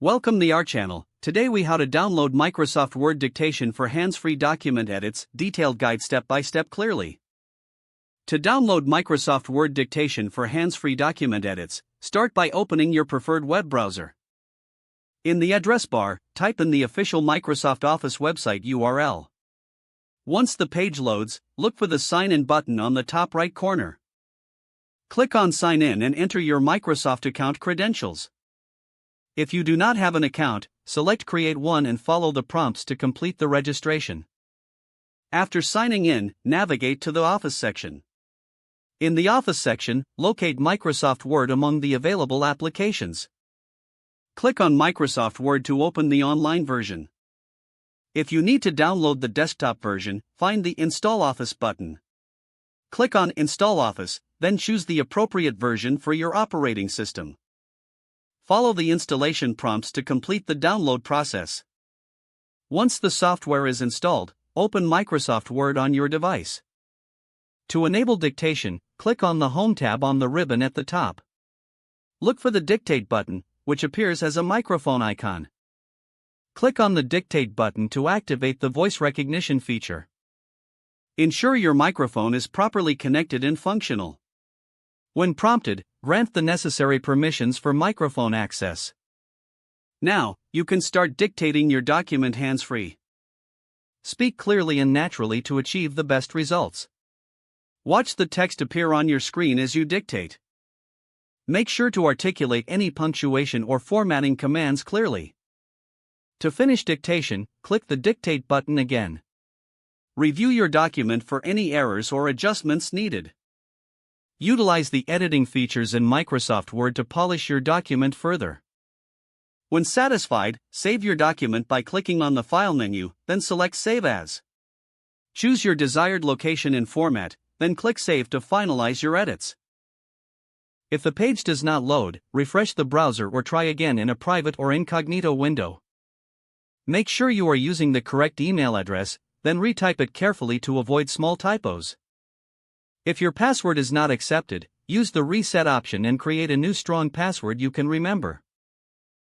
Welcome to our channel. Today we how to download Microsoft Word Dictation for hands-free document edits, detailed guide step-by-step clearly. To download Microsoft Word Dictation for hands-free document edits, start by opening your preferred web browser. In the address bar, type in the official Microsoft Office website URL. Once the page loads, look for the Sign In button on the top right corner. Click on Sign In and enter your Microsoft account credentials. If you do not have an account, select Create One and follow the prompts to complete the registration. After signing in, navigate to the Office section. In the Office section, locate Microsoft Word among the available applications. Click on Microsoft Word to open the online version. If you need to download the desktop version, find the Install Office button. Click on Install Office, then choose the appropriate version for your operating system. Follow the installation prompts to complete the download process. Once the software is installed, open Microsoft Word on your device. To enable dictation, click on the Home tab on the ribbon at the top. Look for the Dictate button, which appears as a microphone icon. Click on the Dictate button to activate the voice recognition feature. Ensure your microphone is properly connected and functional. When prompted, grant the necessary permissions for microphone access. Now, you can start dictating your document hands-free. Speak clearly and naturally to achieve the best results. Watch the text appear on your screen as you dictate. Make sure to articulate any punctuation or formatting commands clearly. To finish dictation, click the Dictate button again. Review your document for any errors or adjustments needed. Utilize the editing features in Microsoft Word to polish your document further. When satisfied, save your document by clicking on the File menu, then select Save As. Choose your desired location and format, then click Save to finalize your edits. If the page does not load, refresh the browser or try again in a private or incognito window. Make sure you are using the correct email address, then retype it carefully to avoid small typos. If your password is not accepted, use the Reset option and create a new strong password you can remember.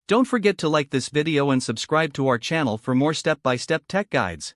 Don't forget to like this video and subscribe to our channel for more step-by-step tech guides.